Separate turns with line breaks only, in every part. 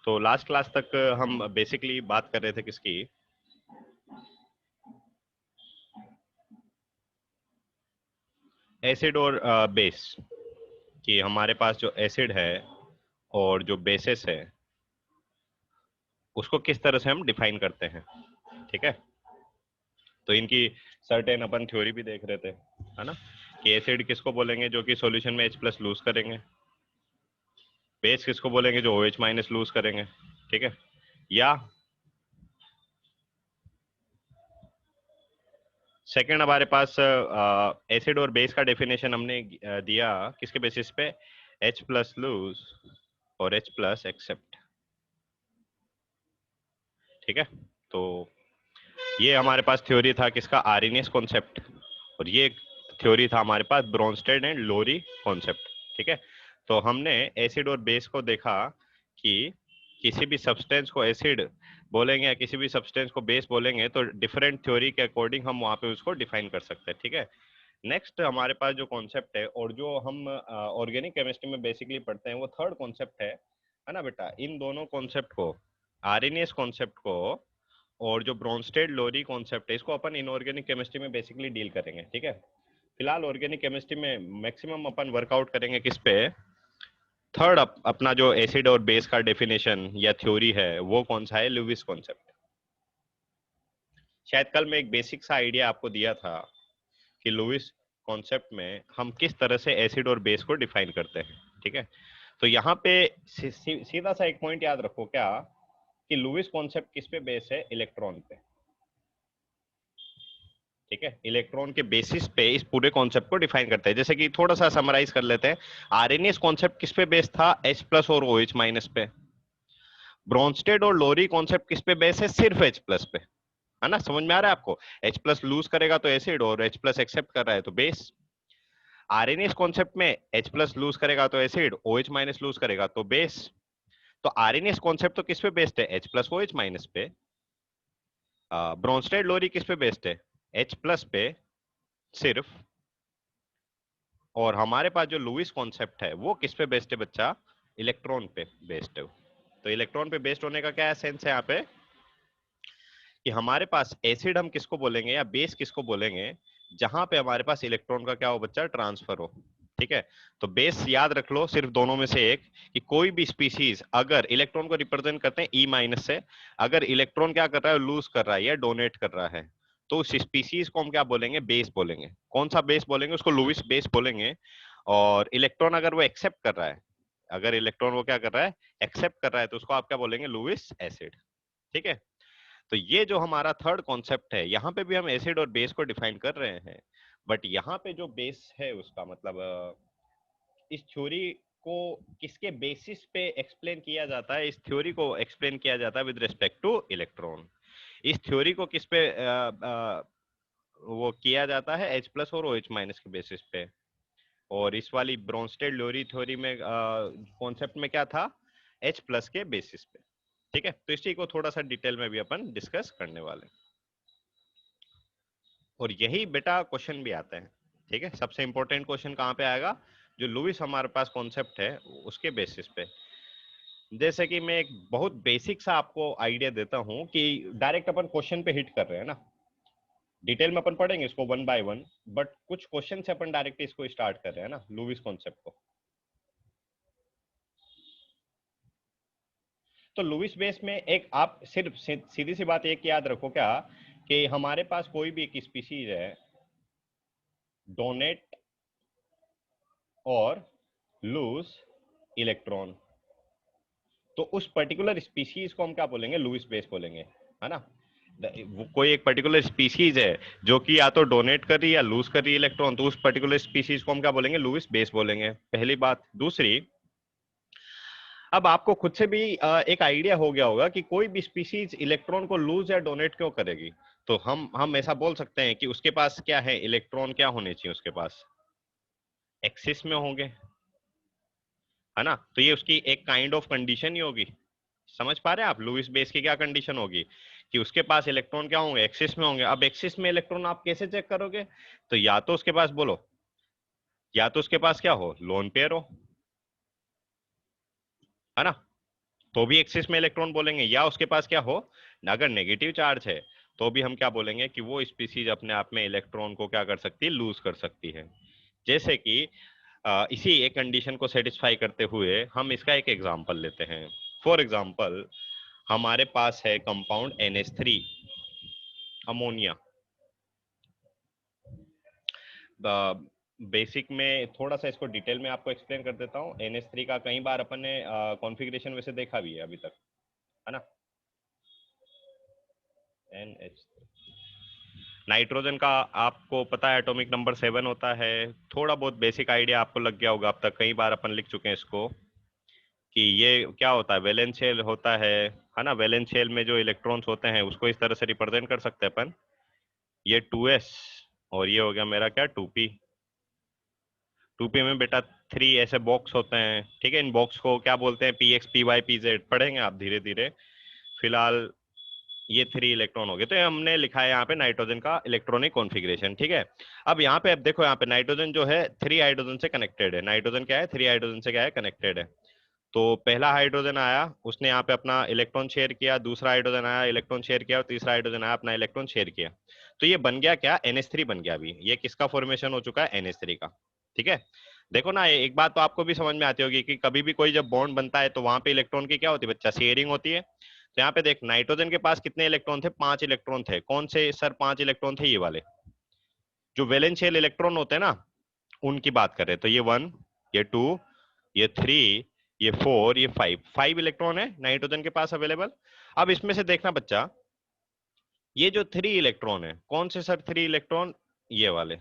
तो last class तक हम बेसिकली बात कर रहे थे किसकी, एसिड और बेस, कि हमारे पास जो एसिड है और जो बेसिस है उसको किस तरह से हम डिफाइन करते हैं। ठीक है, तो इनकी सर्टेन अपन थ्योरी भी देख रहे थे, है ना, कि एसिड किसको बोलेंगे जो कि सॉल्यूशन में H प्लस लूज करेंगे, बेस किसको बोलेंगे जो OH माइनस लूज करेंगे। ठीक है, या सेकेंड हमारे पास एसिड और बेस का डेफिनेशन हमने दिया किसके बेसिस पे, H प्लस लूज और H प्लस एक्सेप्ट। ठीक है, तो ये हमारे पास थ्योरी था किसका, आर्रीनियस कॉन्सेप्ट, और ये थ्योरी था हमारे पास ब्रोंस्टेड एंड लोरी कॉन्सेप्ट। ठीक है, तो हमने एसिड और बेस को देखा कि किसी भी सब्सटेंस को एसिड बोलेंगे या किसी भी सब्सटेंस को बेस बोलेंगे तो डिफरेंट थ्योरी के अकॉर्डिंग हम वहां पे उसको डिफाइन कर सकते हैं। ठीक है, नेक्स्ट हमारे पास जो कॉन्सेप्ट है और जो हम ऑर्गेनिक केमिस्ट्री में बेसिकली पढ़ते हैं वो थर्ड कॉन्सेप्ट है ना बेटा। इन दोनों कॉन्सेप्ट को, आर्रीनियस कॉन्सेप्ट को और जो ब्रोंस्टेड लोरी कॉन्सेप्ट है, इसको अपन इनऑर्गेनिक केमिस्ट्री में बेसिकली डील करेंगे। ठीक है, फिलहाल ऑर्गेनिक केमिस्ट्री में मैक्सिमम अपन वर्कआउट करेंगे किस पे, थर्ड अपना जो एसिड और बेस का डेफिनेशन या थ्योरी है वो कौन सा है, लुईस कॉन्सेप्ट। शायद कल मैं एक बेसिक सा आइडिया आपको दिया था कि लुईस कॉन्सेप्ट में हम किस तरह से एसिड और बेस को डिफाइन करते हैं। ठीक है, तो यहाँ पे सीधा सा एक पॉइंट याद रखो क्या, कि लुईस कॉन्सेप्ट किस पे बेस है, इलेक्ट्रॉन पे। ठीक है, इलेक्ट्रॉन के बेसिस पे इस पूरे कॉन्सेप्ट को डिफाइन करते हैं। जैसे कि थोड़ा सा समराइज कर लेते हैं, आरएनएस कॉन्सेप्ट किस पे बेस था, H प्लस और OH माइनस पे। ब्रोंस्टेड और लोरी कॉन्सेप्ट किस पे बेस है, सिर्फ H प्लस पे, है ना, समझ में आ रहा है आपको। H प्लस लूज करेगा तो एसिड, और H प्लस एक्सेप्ट कर रहा है तो बेस। आरएनएस कॉन्सेप्ट में H प्लस लूज करेगा तो एसिड, OH माइनस लूज करेगा तो बेस। तो आरएनएस कॉन्सेप्ट तो किस पे बेस्ड है, H प्लस OH माइनस पे। ब्रोंस्टेड लोरी किस पे बेस्ड है, H प्लस पे सिर्फ। और हमारे पास जो लुईस कॉन्सेप्ट है वो किस पे बेस्ड है बच्चा, इलेक्ट्रॉन पे बेस्ड है। तो इलेक्ट्रॉन पे बेस्ड होने का क्या सेंस है यहाँ पे, कि हमारे पास एसिड हम किसको बोलेंगे या बेस किसको बोलेंगे, जहां पे हमारे पास इलेक्ट्रॉन का क्या हो बच्चा, ट्रांसफर हो। ठीक है, तो बेस याद रख लो सिर्फ दोनों में से एक, कि कोई भी स्पीशीज अगर इलेक्ट्रॉन को रिप्रेजेंट करते हैं E माइनस से, अगर इलेक्ट्रॉन क्या कर रहा है, लूज कर रहा है या डोनेट कर रहा है, तो उस स्पीशीज को हम क्या बोलेंगे, बेस बोलेंगे। कौन सा बेस बोलेंगे, उसको लुईस बेस बोलेंगे। और इलेक्ट्रॉन अगर वो एक्सेप्ट कर रहा है, अगर इलेक्ट्रॉन वो क्या कर रहा है, एक्सेप्ट कर रहा है, तो उसको आप क्या बोलेंगे, लुईस एसिड। ठीक है, तो ये जो हमारा थर्ड कॉन्सेप्ट है, यहाँ पे भी हम एसिड और बेस को डिफाइन कर रहे हैं, बट यहाँ पे जो बेस है उसका मतलब इस थ्योरी को किसके बेसिस पे एक्सप्लेन किया जाता है, इस थ्योरी को एक्सप्लेन किया जाता है विद रिस्पेक्ट टू इलेक्ट्रॉन। इस थ्योरी को किस पे वो किया जाता है, H प्लस और OH माइनस के बेसिस पे। और इस वाली ब्रोंस्टेड लोरी थ्योरी में कॉन्सेप्ट में क्या था, H प्लस के बेसिस पे। ठीक है, तो इसी को थोड़ा सा डिटेल में भी अपन डिस्कस करने वाले हैं, और यही बेटा क्वेश्चन भी आते हैं। ठीक है, सबसे इंपॉर्टेंट क्वेश्चन कहाँ पे आएगा, जो लुईस हमारे पास कॉन्सेप्ट है उसके बेसिस पे। जैसे कि मैं एक बहुत बेसिक सा आपको आइडिया देता हूं कि डायरेक्ट अपन क्वेश्चन पे हिट कर रहे हैं ना, डिटेल में अपन पढ़ेंगे इसको वन बाय वन, बट कुछ क्वेश्चन से अपन डायरेक्ट इसको स्टार्ट कर रहे हैं ना, लुईस कॉन्सेप्ट को। तो लुईस बेस में एक आप सिर्फ सीधी सी बात एक याद रखो क्या, कि हमारे पास कोई भी एक स्पीशीज है, डोनेट और लूज इलेक्ट्रॉन, तो उस पर्टिकुलर स्पीशीज को हम क्या बोलेंगे, लुईस बेस बोलेंगे, है ना। कोई एक पर्टिकुलर स्पीशीज है जो कि या तो डोनेट कर रही है या लूज कर रही है इलेक्ट्रॉन, तो उस पर्टिकुलर स्पीशीज को हम क्या बोलेंगे, लुईस बेस बोलेंगे, पहली बात। दूसरी, अब आपको खुद से भी एक आइडिया हो गया होगा कि कोई भी स्पीशीज इलेक्ट्रॉन को लूज या डोनेट क्यों करेगी, तो हम ऐसा बोल सकते हैं कि उसके पास क्या है, इलेक्ट्रॉन क्या होने चाहिए उसके पास, एक्सिस में होंगे, है ना। तो ये उसकी एक काइंड ऑफ कंडीशन ही होगी। समझ पा रहे हैं आप, लुईस बेस की क्या कंडीशन होगी, कि उसके पास इलेक्ट्रॉन क्या होंगे, एक्सिस में होंगे। अब एक्सिस में इलेक्ट्रॉन आप कैसे चेक करोगे, तो या तो उसके पास बोलो, या तो उसके पास क्या हो, लोन पेयर हो, है ना, तो भी एक्सिस में इलेक्ट्रॉन बोलेंगे, या उसके पास क्या हो, अगर नेगेटिव चार्ज है तो भी हम क्या बोलेंगे कि वो स्पीसीज अपने आप में इलेक्ट्रॉन को क्या कर सकती है, लूज कर सकती है। जैसे कि इसी एक कंडीशन को सेटिस्फाई करते हुए हम इसका एक एग्जांपल लेते हैं। फॉर एग्जांपल हमारे पास है कंपाउंड NH3 अमोनिया। बेसिक में थोड़ा सा इसको डिटेल में आपको एक्सप्लेन कर देता हूँ। NH3 का कई बार अपन ने कॉन्फ़िगरेशन वैसे देखा भी है अभी तक, है ना। NH3 नाइट्रोजन का आपको पता है एटॉमिक नंबर 7 होता है। थोड़ा बहुत बेसिक आइडिया आपको लग गया होगा, अब तक कई बार अपन लिख चुके हैं इसको, कि ये क्या होता है, वैलेंस शेल होता है ना। वैलेंस शेल में जो इलेक्ट्रॉन्स होते हैं उसको इस तरह से रिप्रेजेंट कर सकते हैं अपन, ये 2s, और ये हो गया मेरा क्या, 2p। 2p में बेटा 3 ऐसे बॉक्स होते हैं, ठीक है। इन बॉक्स को क्या बोलते हैं, px py pz, पढ़ेंगे आप धीरे धीरे। फिलहाल ये 3 इलेक्ट्रॉन हो गए। तो ये हमने लिखा है यहाँ पे नाइट्रोजन का इलेक्ट्रॉनिक कॉन्फ़िगरेशन, ठीक है। अब यहाँ पे अब देखो, यहाँ पे नाइट्रोजन जो है 3 हाइड्रोजन से कनेक्टेड है। नाइट्रोजन क्या है, 3 हाइड्रोजन से क्या है, कनेक्टेड है। तो पहला हाइड्रोजन आया, उसने यहाँ पे अपना इलेक्ट्रॉन शेयर किया, दूसरा हाइड्रोजन आया, इलेक्ट्रॉन शेयर किया, और तीसरा हाइड्रोजन आया, अपना इलेक्ट्रॉन शेयर किया। तो ये बन गया क्या, NH3 बन गया। अभी ये किसका फॉर्मेशन हो चुका है, NH3 का, ठीक है। देखो ना, एक बात तो आपको भी समझ में आती होगी कि कभी भी कोई जब बॉन्ड बनता है तो वहां पे इलेक्ट्रॉन की क्या होती है बच्चा, शेयरिंग होती है। तो यहाँ पे देख, नाइट्रोजन के पास कितने इलेक्ट्रॉन थे, 5 इलेक्ट्रॉन थे। कौन से सर 5 इलेक्ट्रॉन थे, ये वाले जो वैलेंस शेल इलेक्ट्रॉन होते हैं ना, उनकी बात कर रहे हैं। तो ये 1, ये 2, ये 3, ये 4, ये 5 इलेक्ट्रॉन है नाइट्रोजन के पास अवेलेबल। अब इसमें से देखना बच्चा, ये जो 3 इलेक्ट्रॉन है, कौन से सर 3 इलेक्ट्रॉन, ये वाले।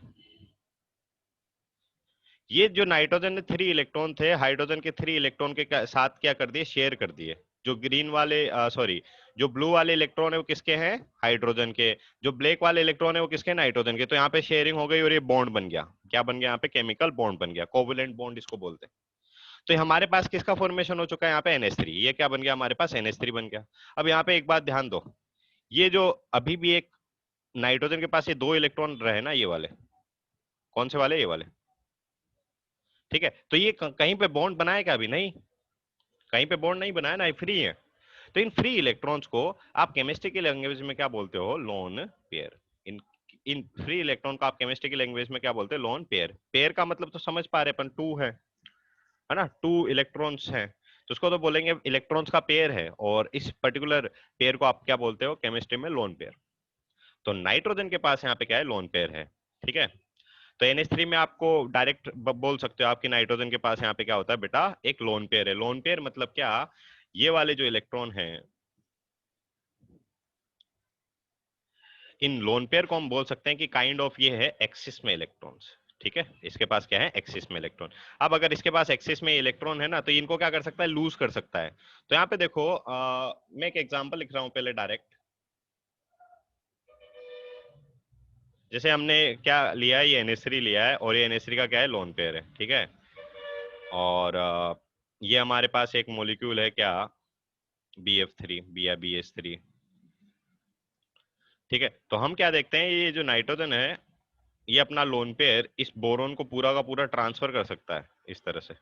ये जो नाइट्रोजन में 3 इलेक्ट्रॉन थे, हाइड्रोजन के 3 इलेक्ट्रॉन के साथ क्या कर दिए, शेयर कर दिए। जो ग्रीन वाले सॉरी, जो ब्लू वाले इलेक्ट्रॉन है वो किसके हैं, हाइड्रोजन के। जो ब्लैक वाले इलेक्ट्रॉन है वो किसके, नाइट्रोजन के। तो यहाँ पे शेयरिंग हो गई और ये बॉन्ड बन गया। क्या बन गया यहाँ पे, केमिकल बॉन्ड बन गया, कोवलेंट बॉन्ड इसको बोलते हैं। तो हमारे पास किसका फॉर्मेशन हो चुका है यहाँ पे, NH3। ये क्या बन गया हमारे पास, NH3 बन गया। अब यहाँ पे एक बात ध्यान दो, ये जो अभी भी एक नाइट्रोजन के पास ये 2 इलेक्ट्रॉन रहे ना, ये वाले, कौन से वाले, ये वाले, ठीक है। तो ये कहीं पे बॉन्ड बनाया क्या, अभी नहीं, कहीं पे बॉन्ड नहीं बनाया ना, ये फ्री है। तो इन फ्री इलेक्ट्रॉन्स को आप केमिस्ट्री की लैंग्वेज में क्या बोलते हो, lone pair. In in free electron को आप केमिस्ट्री की लैंग्वेज में क्या बोलते हैं, लोन पेयर। पेयर का मतलब तो समझ पा रहे अपन, 2 है ना, 2 इलेक्ट्रॉन्स हैं, तो उसको तो बोलेंगे इलेक्ट्रॉन्स का पेयर है। और इस पर्टिकुलर पेयर को आप क्या बोलते हो केमिस्ट्री में, लोन पेयर। तो नाइट्रोजन के पास यहाँ पे क्या है, लोन पेयर है, ठीक है। तो NH3 में आपको डायरेक्ट बोल सकते हो आपकी, नाइट्रोजन के पास यहाँ पे क्या होता है बेटा, एक लोन पेयर है। लोन पेयर मतलब क्या, ये वाले जो इलेक्ट्रॉन हैं, इन लोन पेयर को हम बोल सकते हैं कि काइंड ऑफ ये है एक्सिस में इलेक्ट्रॉन्स, ठीक है। इसके पास क्या है, एक्सिस में इलेक्ट्रॉन। अब अगर इसके पास एक्सिस में इलेक्ट्रॉन है ना, तो इनको क्या कर सकता है, लूज कर सकता है। तो यहाँ पे देखो, मैं एक एग्जांपल लिख रहा हूँ पहले डायरेक्ट। जैसे हमने क्या लिया है, ये NH3 लिया है, और ये NH3 का क्या है, लोन पेयर है, ठीक है। और ये हमारे पास एक मॉलिक्यूल है क्या, BF3 या BH3, ठीक है। तो हम क्या देखते हैं, ये जो नाइट्रोजन है, ये अपना लोन पेयर इस बोरोन को पूरा का पूरा ट्रांसफर कर सकता है इस तरह से।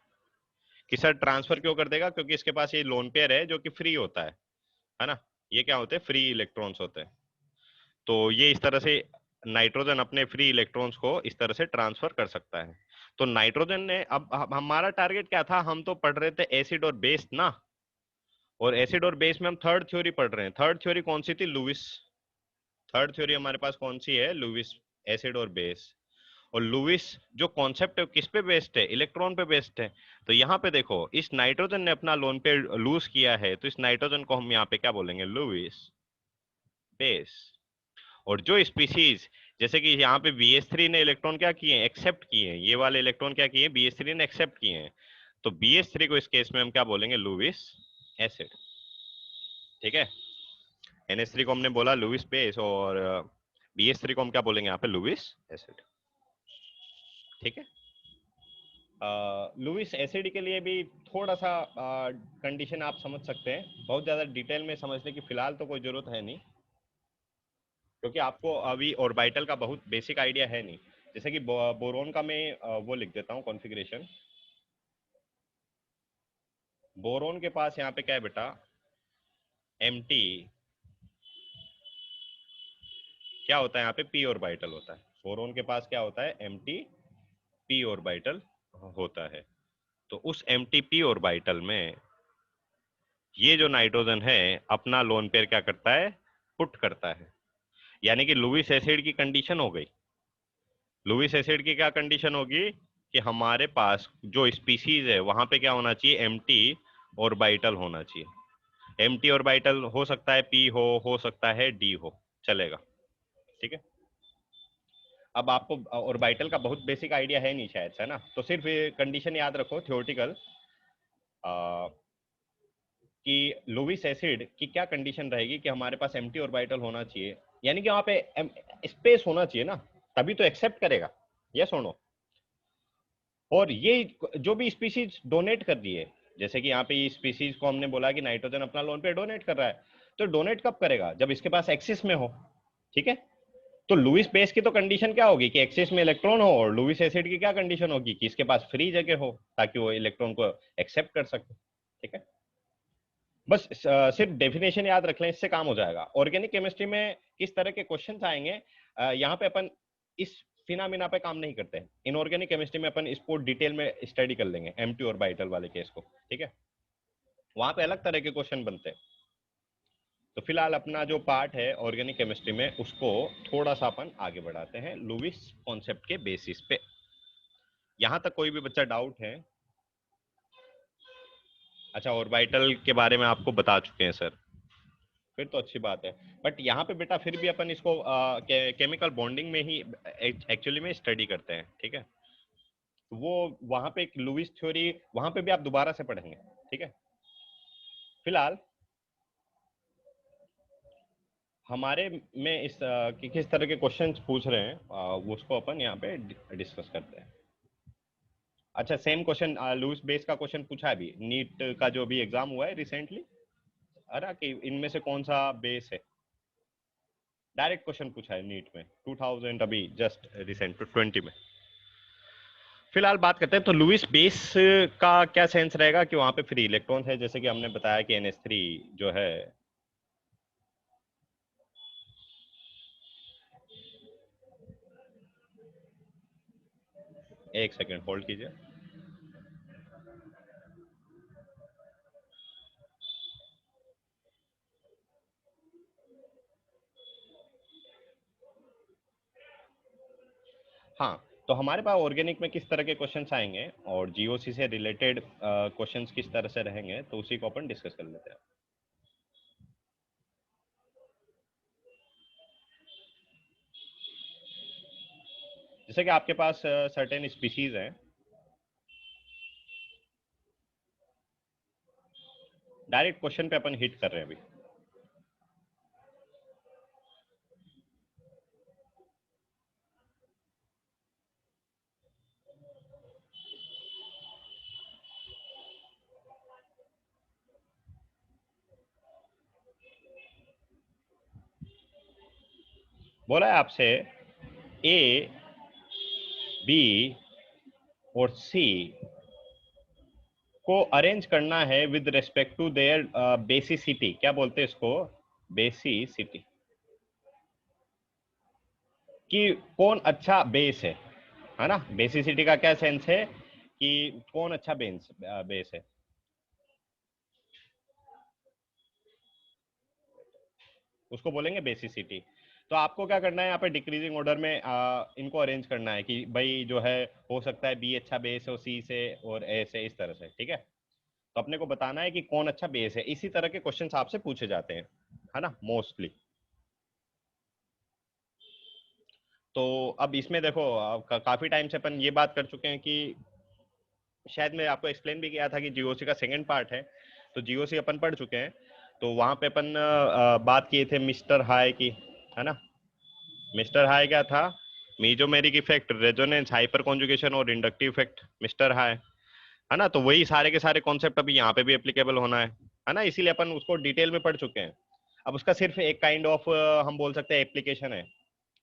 कि सर ट्रांसफर क्यों कर देगा, क्योंकि इसके पास ये लोन पेयर है जो कि फ्री होता है ना। ये क्या होते हैं, फ्री इलेक्ट्रॉन्स होते हैं। तो ये इस तरह से नाइट्रोजन अपने फ्री इलेक्ट्रॉन्स को इस तरह से ट्रांसफर कर सकता है। तो नाइट्रोजन ने, अब हमारा टारगेट क्या था, हम तो पढ़ रहे थे एसिड और बेस ना। और एसिड और बेस में हम थर्ड थ्योरी पढ़ रहे हैं। थर्ड थ्योरी कौन सी थी, लुईस। थर्ड थ्योरी हमारे पास कौन सी है, लुईस, एसिड और बेस। और लुईस जो कॉन्सेप्ट है किस पे बेस्ड है, इलेक्ट्रॉन पे बेस्ड है। तो यहाँ पे देखो, इस नाइट्रोजन ने अपना लोन पे लूज किया है, तो इस नाइट्रोजन को हम यहाँ पे क्या बोलेंगे, लुईस बेस। और जो स्पीसीज, जैसे कि यहाँ पे BH3 ने इलेक्ट्रॉन क्या किए हैं, एक्सेप्ट किए हैं, ये वाले इलेक्ट्रॉन क्या किए हैं, BH3 ने एक्सेप्ट किए हैं। तो BH3 को इस केस में हम क्या बोलेंगे, लुईस एसिड, ठीक है। NH3 को हमने बोला लुईस बेस, और BH3 को हम क्या बोलेंगे यहाँ पे, लुईस एसिड, ठीक है। लुईस एसिड के लिए भी थोड़ा सा कंडीशन आप समझ सकते हैं, बहुत ज्यादा डिटेल में समझने की फिलहाल तो कोई जरूरत है नहीं, क्योंकि आपको अभी ऑर्बिटल का बहुत बेसिक आइडिया है नहीं। जैसे कि बोरोन का मैं वो लिख देता हूँ कॉन्फ़िगरेशन। बोरोन के पास यहाँ पे क्या है बेटा, एम्प्टी क्या होता है यहाँ पे, पी ऑर्बिटल होता है। बोरोन के पास क्या होता है, एम्प्टी पी ऑर्बिटल होता है। तो उस एम्प्टी पी ऑर्बिटल में ये जो नाइट्रोजन है अपना लोन पेयर क्या करता है, पुट करता है। यानी कि लुईस एसिड की कंडीशन हो गई। लुईस एसिड की क्या कंडीशन होगी कि हमारे पास जो स्पीसीज है वहां पे क्या होना चाहिए, एम्प्टी ऑर्बिटल होना चाहिए। एम्प्टी ऑर्बिटल हो सकता है पी हो सकता है डी हो, चलेगा। ठीक है। अब आपको ऑर्बिटल का बहुत बेसिक आइडिया है नहीं शायद, है ना, तो सिर्फ कंडीशन याद रखो थ्योरेटिकल, कि लुईस एसिड की क्या कंडीशन रहेगी कि हमारे पास एम्प्टी ऑर्बिटल होना चाहिए, यानी कि वहां पे स्पेस होना चाहिए ना, तभी तो एक्सेप्ट करेगा। यस और नो। और ये जो भी स्पीसीज डोनेट कर रही है, जैसे कि यहाँ पे स्पीसीज को हमने बोला कि नाइट्रोजन अपना लोन पे डोनेट कर रहा है, तो डोनेट कब करेगा, जब इसके पास एक्सिस में हो। ठीक है। तो लुईस बेस की तो कंडीशन क्या होगी कि एक्सिस में इलेक्ट्रॉन हो, और लुईस एसिड की क्या कंडीशन होगी कि इसके पास फ्री जगह हो ताकि वो इलेक्ट्रॉन को एक्सेप्ट कर सके। ठीक है। बस सिर्फ डेफिनेशन याद रख लें, इससे काम हो जाएगा। ऑर्गेनिक केमिस्ट्री में किस तरह के क्वेश्चन आएंगे, यहाँ पे अपन इस फिनामिना पे काम नहीं करते हैं। इनऑर्गेनिक केमिस्ट्री में अपन इसको डिटेल में स्टडी कर लेंगे, एम्प्टी ऑर्बिटल वाले केस को। ठीक है। वहां पे अलग तरह के क्वेश्चन बनते हैं। तो फिलहाल अपना जो पार्ट है ऑर्गेनिक केमिस्ट्री में उसको थोड़ा सा अपन आगे बढ़ाते हैं लुईस कॉन्सेप्ट के बेसिस पे। यहां तक कोई भी बच्चा डाउट है? अच्छा, ऑर्बिटल के बारे में आपको बता चुके हैं सर, फिर तो अच्छी बात है। बट यहाँ पे बेटा फिर भी अपन इसको केमिकल बॉन्डिंग में ही एक्चुअली में स्टडी करते हैं। ठीक है। तो वो वहां पे एक लुईस थ्योरी वहां पे भी आप दोबारा से पढ़ेंगे। ठीक है। फिलहाल हमारे में इस कि किस तरह के क्वेश्चंस पूछ रहे हैं वो उसको अपन यहाँ पे डिस्कस करते हैं। अच्छा, सेम क्वेश्चन लुईस बेस का क्वेश्चन पूछा है अभी नीट का जो भी एग्जाम हुआ है रिसेंटली, अरे कि इनमें से कौन सा बेस है। डायरेक्ट क्वेश्चन पूछा है नीट में 2000 अभी जस्ट रिसेंट 20 में। फिलहाल बात करते हैं तो लुईस बेस का क्या सेंस रहेगा कि वहां पे फ्री इलेक्ट्रॉन है, जैसे कि हमने बताया कि NH3 जो है, एक सेकेंड होल्ड कीजिए। हाँ, तो हमारे पास ऑर्गेनिक में किस तरह के क्वेश्चंस आएंगे और जीओसी से रिलेटेड क्वेश्चंस किस तरह से रहेंगे, तो उसी को अपन डिस्कस कर लेते हैं। जैसे कि आपके पास सर्टेन स्पीशीज हैं, डायरेक्ट क्वेश्चन पे अपन हिट कर रहे हैं अभी। बोला है आपसे ए, बी और सी को अरेंज करना है with respect to their basicity, क्या बोलते हैं इसको, बेसिसिटी, कि कौन अच्छा बेस है ना। बेसिसिटी का क्या सेंस है कि कौन अच्छा बेस है। उसको बोलेंगे बेसिसिटी। तो आपको क्या करना है, यहाँ पे डिक्रीजिंग ऑर्डर में इनको अरेंज करना है कि भाई जो है हो सकता है बी अच्छा बेस हो सी से और ए से, इस तरह से। ठीक है। तो अपने को बताना है कि कौन अच्छा बेस है। इसी तरह के क्वेश्चंस आपसे पूछे जाते हैं, है ना, मोस्टली। तो अब इसमें देखो काफी टाइम से अपन ये बात कर चुके हैं कि शायद मैं आपको एक्सप्लेन भी किया था कि जीओसी का सेकंड पार्ट है। तो जीओसी अपन पढ़ चुके हैं। तो वहां पे अपन बात किए थे मिस्टर हाई की, है ना। मिस्टर हाई क्या था, mesomeric effect, resonance, hyper conjugation और इंडक्टिव इफेक्ट, मिस्टर हाई, है ना। तो वही सारे के सारे कॉन्सेप्ट अभी यहाँ पे भी एप्लीकेबल होना है ना, इसीलिए अपन उसको डिटेल में पढ़ चुके हैं। अब उसका सिर्फ एक काइंड ऑफ हम बोल सकते हैं एप्लीकेशन है,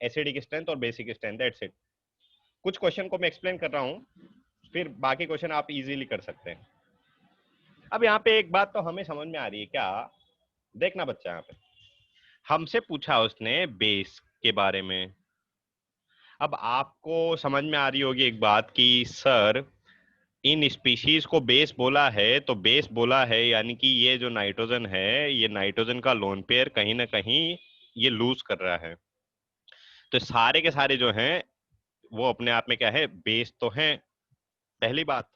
एसिडिक स्ट्रेंथ और बेसिक स्ट्रेंथ, दैट्स इट। कुछ क्वेश्चन को मैं एक्सप्लेन कर रहा हूँ, फिर बाकी क्वेश्चन आप इजीली कर सकते हैं। अब यहाँ पे एक बात तो हमें समझ में आ रही है क्या, देखना बच्चा, यहाँ पे हमसे पूछा उसने बेस के बारे में। अब आपको समझ में आ रही होगी एक बात कि सर इन स्पीशीज को बेस बोला है, तो बेस बोला है यानी कि ये जो नाइट्रोजन है, ये नाइट्रोजन का लोन पेयर कहीं ना कहीं ये लूज कर रहा है। तो सारे के सारे जो हैं वो अपने आप में क्या है, बेस तो हैं, पहली बात।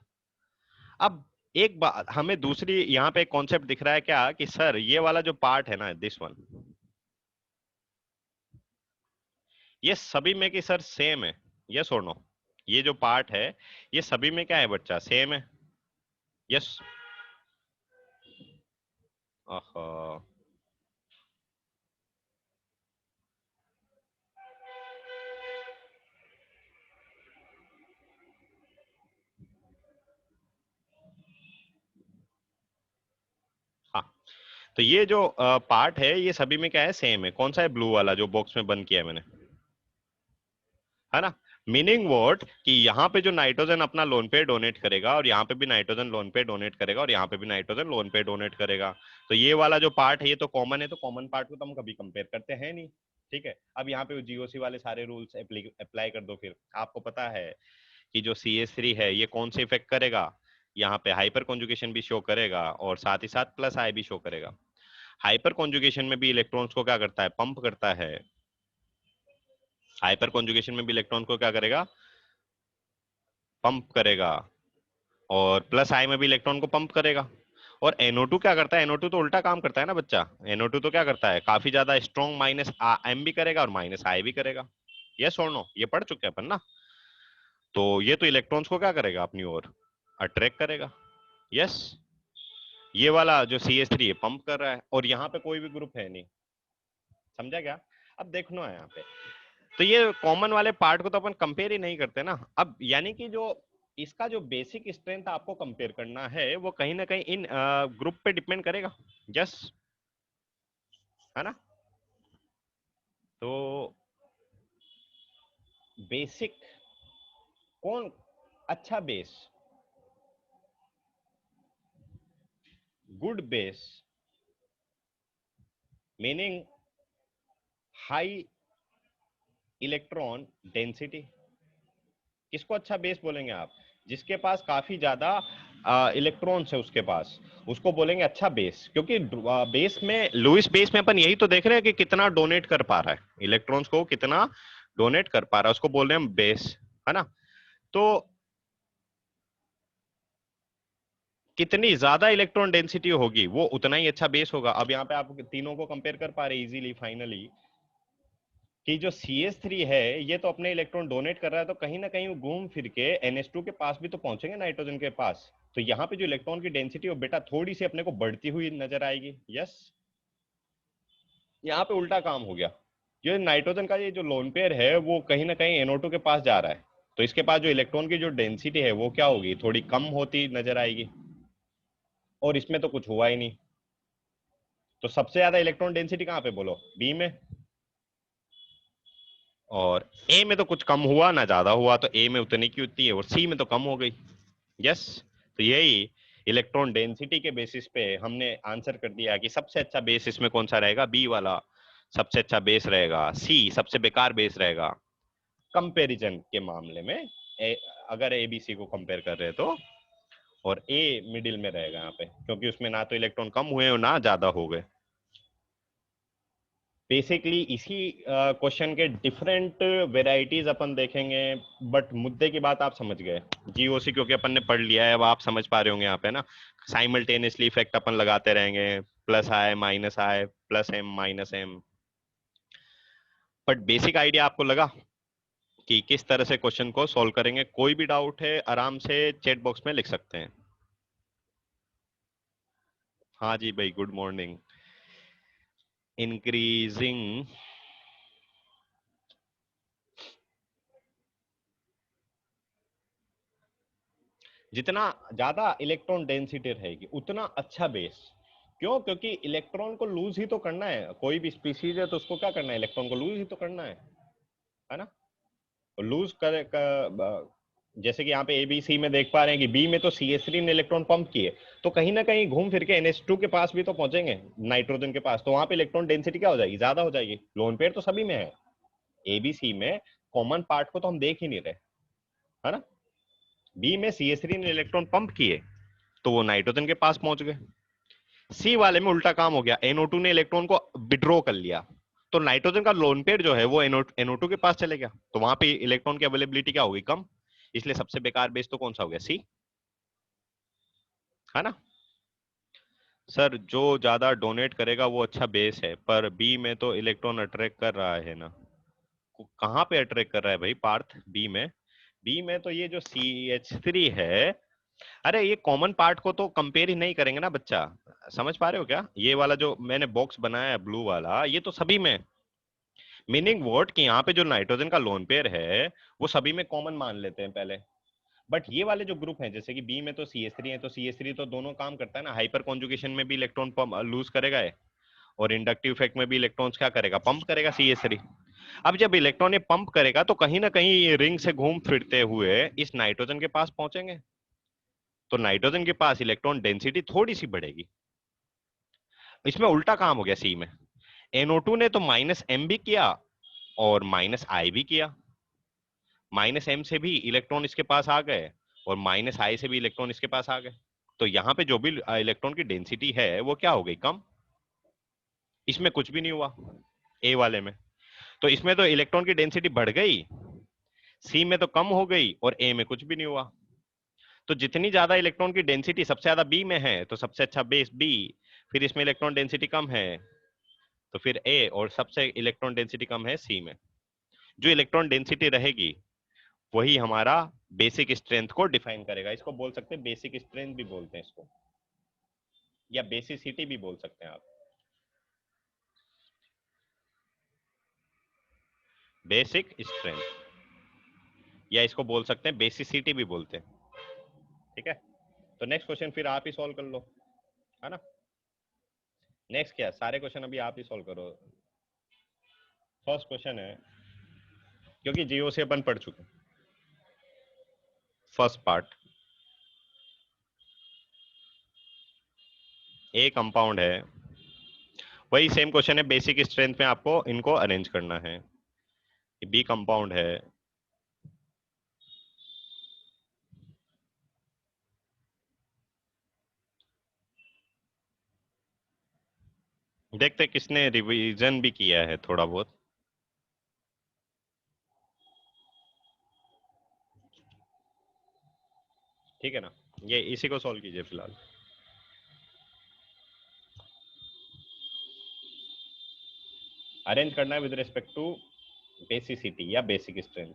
अब एक बात हमें दूसरी यहाँ पे एक कॉन्सेप्ट दिख रहा है क्या कि सर ये वाला जो पार्ट है ना, दिस वन, ये सभी में कि सर सेम है, यस और नो? ये जो पार्ट है ये सभी में क्या है बच्चा, सेम है? यस। हाँ, तो ये जो पार्ट है ये सभी में क्या है, सेम है। कौन सा है, ब्लू वाला जो बॉक्स में बंद किया है मैंने, है ना? मीनिंग व्हाट कि यहाँ पे जो नाइट्रोजन अपना लोन पे डोनेट करेगा और यहाँ पे भी नाइट्रोजन लोन पे डोनेट करेगा और यहाँ पे भी नाइट्रोजन लोन पे डोनेट करेगा। तो ये वाला जो पार्ट है ये तो कॉमन है, तो कॉमन पार्ट को तो हम कभी कंपेयर करते हैं नहीं। ठीक है, अब यहाँ पे जीओसी वाले सारे रूल्स अप्लाई कर दो। फिर आपको पता है कि जो CH3 है ये कौन से इफेक्ट करेगा, यहाँ पे हाइपर कॉन्जुगेशन भी शो करेगा और साथ ही साथ प्लस आई भी शो करेगा। हाइपर कॉन्जुगेशन में भी इलेक्ट्रॉन्स को क्या करता है, पंप करता है। हाइपर कॉन्जुगेशन में भी इलेक्ट्रॉन को क्या करेगा, पंप करेगा। और प्लस आई में भी इलेक्ट्रॉन को पंप करेगा। और NO2 क्या करता है, NO2 तो उल्टा काम करता है ना बच्चा। NO2 तो क्या करता है, काफी ज्यादा स्ट्रॉन्ग माइनस एम भी करेगा और माइनस आई भी करेगा। यस और नो, ये पढ़ चुके हैं अपन ना। तो ये तो इलेक्ट्रॉन्स को क्या करेगा, अपनी ओर अट्रैक्ट करेगा। यस, ये वाला जो CH3 है पंप कर रहा है और यहाँ पे कोई भी ग्रुप है नहीं। समझा क्या? अब देखना है यहाँ पे, तो ये कॉमन वाले पार्ट को तो अपन कंपेयर ही नहीं करते ना। अब यानी कि जो इसका जो बेसिक स्ट्रेंथ आपको कंपेयर करना है वो कहीं ना कहीं इन ग्रुप पे डिपेंड करेगा। यस, है ना? तो बेसिक कौन, अच्छा base, good base meaning high electron density. किसको अच्छा बेस बोलेंगे आप, जिसके पास काफी ज्यादा इलेक्ट्रॉन्स है उसके पास, उसको बोलेंगे अच्छा बेस। क्योंकि बेस में, लुईस बेस में अपन यही तो देख रहे हैं कि कितना डोनेट कर पा रहा है इलेक्ट्रॉन्स को, कितना डोनेट कर पा रहा है, उसको बोल रहे हैं हम बेस, है ना? तो कितनी ज्यादा इलेक्ट्रॉन डेंसिटी होगी वो उतना ही अच्छा बेस होगा। अब यहाँ पे आप तीनों को कंपेयर कर पा रहे इजीली फाइनली कि जो CH3 है ये तो अपने इलेक्ट्रॉन डोनेट कर रहा है, तो कहीं ना कहीं वो घूम फिर के NH2 के पास भी तो पहुंचेंगे, नाइट्रोजन के पास। तो यहाँ पे जो इलेक्ट्रॉन की डेंसिटी वो बेटा थोड़ी सी अपने को बढ़ती हुई नजर आएगी। यस, यहाँ पे उल्टा काम हो गया। जो नाइट्रोजन का ये जो लोन पेयर है वो कहीं ना कहीं NO2 के पास जा रहा है, तो इसके पास जो इलेक्ट्रॉन की जो डेंसिटी है वो क्या होगी, थोड़ी कम होती नजर आएगी। और इसमें तो कुछ हुआ ही नहीं। तो सबसे ज्यादा इलेक्ट्रॉन डेंसिटी कहाँ पे बोलो, बी में। और ए में तो कुछ कम हुआ ना ज्यादा हुआ, तो ए में उतनी की उतनी है और सी में तो कम हो गई। यस, तो यही इलेक्ट्रॉन डेंसिटी के बेसिस पे हमने आंसर कर दिया कि सबसे अच्छा बेस इसमें कौन सा रहेगा, बी वाला सबसे अच्छा बेस रहेगा, सी सबसे बेकार बेस रहेगा कंपैरिजन के मामले में। अगर ABC को कंपेयर कर रहे हैं तो। और ए मिडिल में रहेगा यहाँ पे, क्योंकि उसमें ना तो इलेक्ट्रॉन कम हुए और ना ज्यादा हो गए। बेसिकली इसी क्वेश्चन के डिफरेंट वेराइटीज अपन देखेंगे, बट मुद्दे की बात आप समझ गए। GOC क्योंकि अपन ने पढ़ लिया है, अब आप समझ पा रहे होंगे यहाँ पे ना, साइमल्टेनियसली इफेक्ट अपन लगाते रहेंगे, plus I minus I, plus M minus M. But basic idea आपको लगा कि किस तरह से क्वेश्चन को सॉल्व करेंगे? कोई भी डाउट है आराम से चैट बॉक्स में लिख सकते हैं। हाँ जी भाई, गुड मॉर्निंग। इंक्रीजिंग, जितना ज्यादा इलेक्ट्रॉन डेंसिटी रहेगी उतना अच्छा बेस। क्यों? क्योंकि इलेक्ट्रॉन को लूज ही तो करना है, कोई भी स्पीसीज है तो उसको क्या करना है, इलेक्ट्रॉन को लूज ही तो करना है ना? लूज करे जैसे कि यहाँ पे ए बी सी में देख पा रहे हैं कि बी में तो CH3 ने इलेक्ट्रॉन पंप किए, तो कहीं ना कहीं घूम फिर के NH2 के पास भी तो पहुंचेंगे, नाइट्रोजन के पास, तो वहां पे इलेक्ट्रॉन डेंसिटी क्या हो जाएगी, ज्यादा हो जाएगी। लोन पेयर तो सभी में है, ए बी सी में कॉमन पार्ट को तो हम देख ही नहीं रहे, है ना। बी में CH3 ने इलेक्ट्रॉन पंप किए तो वो नाइट्रोजन के पास पहुंच गए। सी वाले में उल्टा काम हो गया, NO2 ने इलेक्ट्रॉन को विड्रॉ कर लिया, तो नाइट्रोजन का लोन पेयर जो है वो NO2 के पास चले गया, तो वहां पे इलेक्ट्रॉन की अवेलेबिलिटी क्या होगी, कम। इसलिए सबसे बेकार बेस तो कौन सा हो गया, सी, है ना। सर जो ज्यादा डोनेट करेगा वो अच्छा बेस है, पर बी में तो इलेक्ट्रॉन अट्रैक्ट कर रहा है ना। कहाँ पे अट्रैक्ट कर रहा है भाई पार्थ, बी में। बी में तो ये जो CH3 है, अरे ये कॉमन पार्ट को तो कंपेयर ही नहीं करेंगे ना बच्चा, समझ पा रहे हो क्या। ये वाला जो मैंने बॉक्स बनाया है ब्लू वाला, ये तो सभी में, मीनिंग वोट कि यहाँ पे जो नाइट्रोजन का लोन पेयर है वो सभी में कॉमन मान लेते हैं पहले। बट ये वाले जो ग्रुप हैं, जैसे कि बी में तो CH3 है, तो CH3 तो दोनों काम करता है ना, हाइपर कॉन्जुगेशन में भी इलेक्ट्रॉन लूज करेगा है, और इंडक्टिव इफेक्ट में भी इलेक्ट्रॉन्स क्या करेगा, पंप करेगा CH3। अब जब इलेक्ट्रॉन ये पंप करेगा तो कहीं ना कहीं ये रिंग से घूम फिरते हुए इस नाइट्रोजन के पास पहुंचेंगे, तो नाइट्रोजन के पास इलेक्ट्रॉन डेंसिटी थोड़ी सी बढ़ेगी। इसमें उल्टा काम हो गया सी में, NO2 ने तो -M भी किया और -I भी किया, -M से भी इलेक्ट्रॉन इसके पास आ गए और -I से भी इलेक्ट्रॉन इसके पास आ गए, तो यहाँ पे जो भी इलेक्ट्रॉन की डेंसिटी है वो क्या हो गई, कम। इसमें कुछ भी नहीं हुआ, ए वाले में तो इसमें तो इलेक्ट्रॉन की डेंसिटी बढ़ गई, सी में तो कम हो गई, और ए में कुछ भी नहीं हुआ। तो जितनी ज्यादा इलेक्ट्रॉन की डेंसिटी सबसे ज्यादा बी में है तो सबसे अच्छा बेस बी, फिर इसमें इलेक्ट्रॉन डेंसिटी कम है तो फिर ए, और सबसे इलेक्ट्रॉन डेंसिटी कम है सी में। जो इलेक्ट्रॉन डेंसिटी रहेगी वही हमारा बेसिक स्ट्रेंथ को डिफाइन करेगा, इसको बोल सकते हैं बेसिक स्ट्रेंथ भी बोलते हैं इसको, या बेसिसिटी भी बोल सकते हैं आप, बेसिक स्ट्रेंथ, या इसको बोल सकते हैं बेसिसिटी भी बोलते हैं, ठीक है। तो नेक्स्ट क्वेश्चन फिर आप ही सॉल्व कर लो, है ना। नेक्स्ट क्या, सारे क्वेश्चन अभी आप ही सॉल्व करो। फर्स्ट क्वेश्चन है, क्योंकि जीओ से अपन पढ़ चुके, फर्स्ट पार्ट, ए कंपाउंड है, वही सेम क्वेश्चन है, बेसिक स्ट्रेंथ में आपको इनको अरेंज करना है। बी कंपाउंड है, देखते किसने रिवीजन भी किया है थोड़ा बहुत। ठीक है ना, ये इसी को सॉल्व कीजिए फिलहाल। अरेंज करना है विद रिस्पेक्ट टू बेसिसिटी या बेसिक स्ट्रेंथ।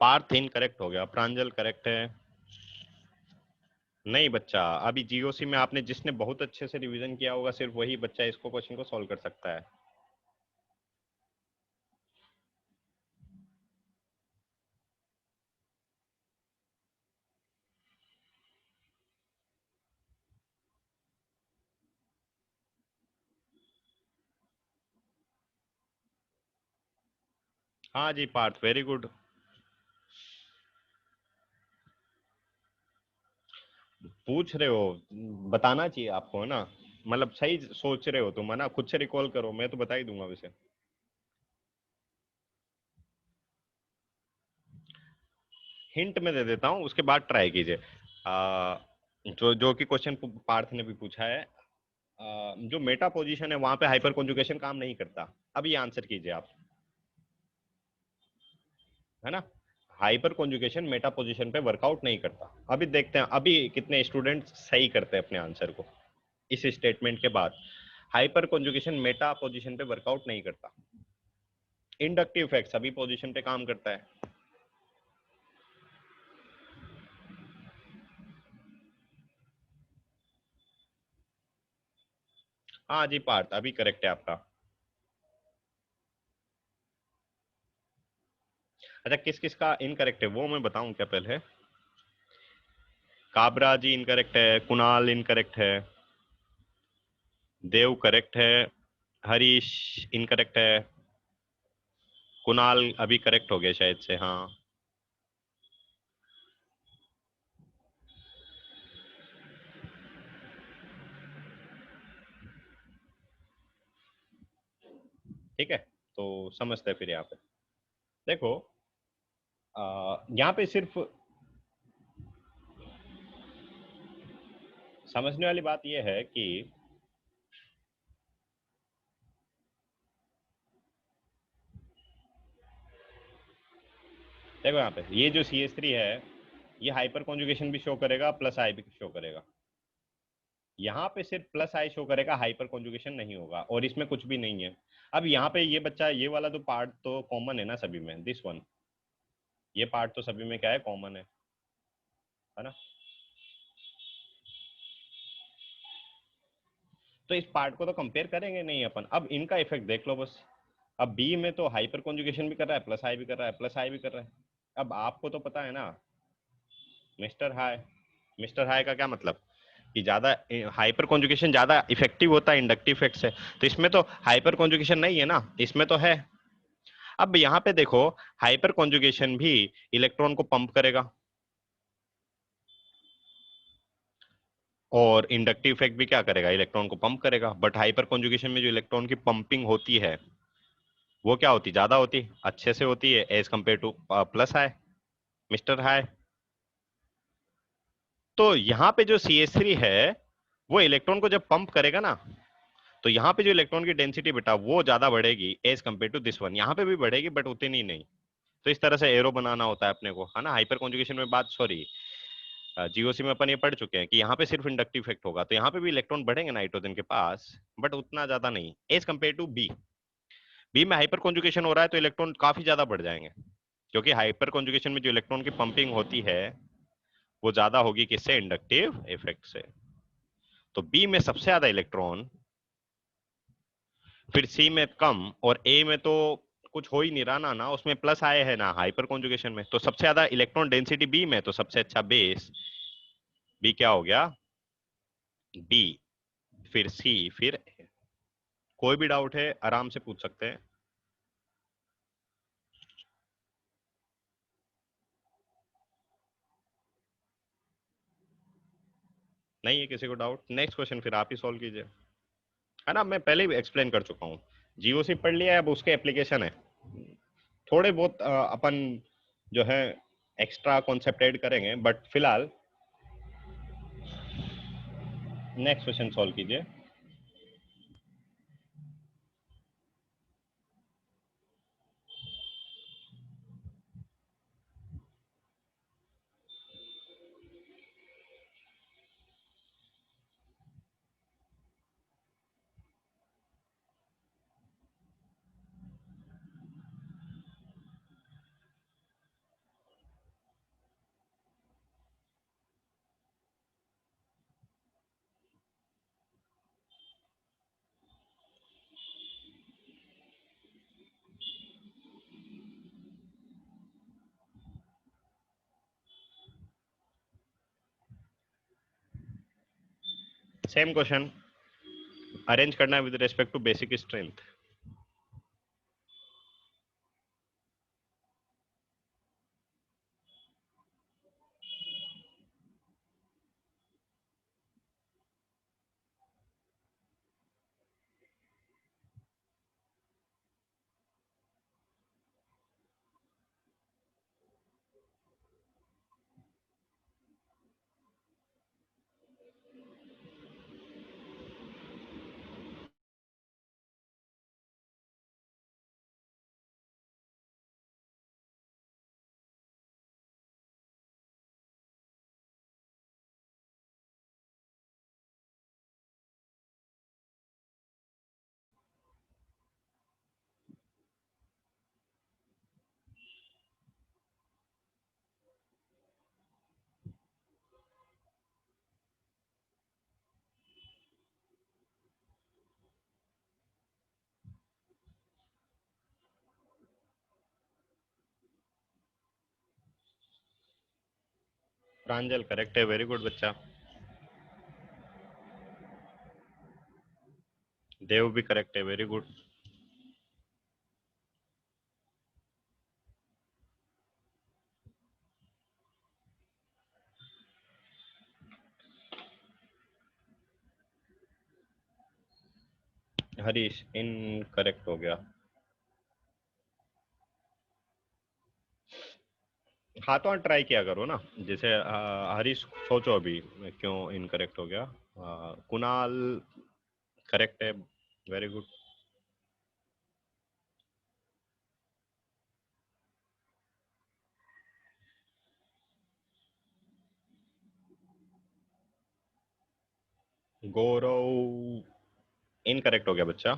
पार्थ इनकरेक्ट हो गया, प्रांजल करेक्ट है। नहीं बच्चा, अभी जीओसी में आपने जिसने बहुत अच्छे से रिवीजन किया होगा सिर्फ वही बच्चा इसको क्वेश्चन को सॉल्व कर सकता है। हाँ जी पार्थ, वेरी गुड। पूछ रहे हो, बताना चाहिए आपको, है ना। मतलब सही सोच रहे हो तुम, है ना, खुद से रिकॉल करो, मैं तो बता ही दूंगा वैसे। हिंट में दे देता हूँ, उसके बाद ट्राई कीजिए। जो जो कि क्वेश्चन पार्थ ने भी पूछा है, जो मेटा पोजीशन है वहां पे हाइपर कॉन्जुगेशन काम नहीं करता। अब ये आंसर कीजिए आप, है ना। हाइपर कॉन्जुगेशन मेटा पोजीशन पे वर्कआउट नहीं करता। अभी देखते हैं अभी कितने स्टूडेंट सही करते हैं अपने आंसर को इस स्टेटमेंट के बाद। हाइपर कॉन्जुगेशन मेटा पोजीशन पे वर्कआउट नहीं करता, इंडक्टिव इफेक्ट सभी पोजीशन पे काम करता है। हाँ जी, पार्थ अभी करेक्ट है आपका। अच्छा, किस किस का इनकरेक्ट है वो मैं बताऊं क्या पहले? काबरा जी इनकरेक्ट है, कुणाल इनकरेक्ट है, देव करेक्ट है, हरीश इनकरेक्ट है, कुणाल अभी करेक्ट हो गया शायद से, हाँ। ठीक है, तो समझते हैं फिर यहाँ पे। देखो, यहाँ पे सिर्फ समझने वाली बात यह है कि देखो यहाँ पे ये जो CH3 है, ये हाइपर कॉन्जुगेशन भी शो करेगा, प्लस आई भी शो करेगा। यहाँ पे सिर्फ प्लस आई शो करेगा, हाइपर कॉन्जुगेशन नहीं होगा, और इसमें कुछ भी नहीं है। अब यहाँ पे ये बच्चा, ये वाला तो पार्ट तो कॉमन है ना सभी में, दिस वन, ये पार्ट तो सभी में क्या है, कॉमन है ना? तो इस पार्ट को तो कंपेयर करेंगे नहीं अपन, अब इनका इफेक्ट देख लो बस। अब बी में तो हाइपर कॉन्जुगेशन भी कर रहा है, प्लस आई भी कर रहा है, प्लस आई भी कर रहा है। अब आपको तो पता है ना, मिस्टर हाई, मिस्टर हाई का क्या मतलब कि ज्यादा हाइपर कॉन्जुगेशन ज्यादा इफेक्टिव होता है इंडक्टिव इफेक्ट से। तो इसमें तो हाइपर कॉन्जुगेशन नहीं है ना, इसमें तो है। अब यहाँ पे देखो, हाइपर कॉन्जुगेशन भी इलेक्ट्रॉन को पंप करेगा, और इंडक्टिव इफेक्ट भी क्या करेगा, इलेक्ट्रॉन को पंप करेगा। बट हाइपर कॉन्जुगेशन में जो इलेक्ट्रॉन की पंपिंग होती है, वो क्या होती, ज्यादा होती, अच्छे से होती है as compare to plus high, mister high. तो यहाँ पे जो CH3 है, वो इलेक्ट्रॉन को जब पंप करेगा ना, तो यहाँ पे जो इलेक्ट्रॉन की डेंसिटी बेटा वो ज्यादा बढ़ेगी as compare to this one. यहाँ पे भी बढ़ेगी बट उतनी नहीं। तो इस तरह से एरो बनाना होता है अपने को, है ना? हाइपर कॉन्जुगेशन में बात, सॉरी, GOC में अपन ये पढ़ चुके हैं कि यहाँ पे सिर्फ इंडक्टिव इफेक्ट होगा, तो यहाँ पे भी इलेक्ट्रॉन बढ़ेंगे नाइट्रोजन के पास, बट उतना ज्यादा नहीं as compare to B. B में हाइपर कॉन्जुगेशन हो रहा है तो इलेक्ट्रॉन काफी ज्यादा बढ़ जाएंगे, क्योंकि हाइपर कॉन्जुगेशन में जो इलेक्ट्रॉन की पंपिंग होती है, वो ज्यादा होगी किससे, इंडक्टिव इफेक्ट से। तो बी में सबसे ज्यादा इलेक्ट्रॉन, फिर सी में कम, और ए में तो कुछ हो ही नहीं रहा ना, उसमें प्लस आए है ना हाइपर कॉन्जुगेशन में। तो सबसे ज्यादा इलेक्ट्रॉन डेंसिटी बी में, तो सबसे अच्छा बेस बी क्या हो गया, बी, फिर सी, फिर A। कोई भी डाउट है आराम से पूछ सकते हैं। नहीं है किसी को डाउट, नेक्स्ट क्वेश्चन फिर आप ही सॉल्व कीजिए, है ना? मैं पहले भी एक्सप्लेन कर चुका हूँ। GOC पढ़ लिया है, अब उसके एप्लीकेशन है थोड़े बहुत, अपन जो है एक्स्ट्रा कॉन्सेप्ट ऐड करेंगे, बट फिलहाल नेक्स्ट क्वेश्चन सॉल्व कीजिए। सेम क्वेश्चन अरेंज करना है with respect to basic strength. Pranjal correct है, वेरी गुड बच्चा। देव भी करेक्ट है, वेरी गुड। हरीश इनकरेक्ट हो गया। हाँ तो ट्राई किया करो ना, जैसे हरीश सोचो अभी क्यों इनकरेक्ट हो गया। कुणाल करेक्ट है, वेरी गुड। गौरव इनकरेक्ट हो गया बच्चा।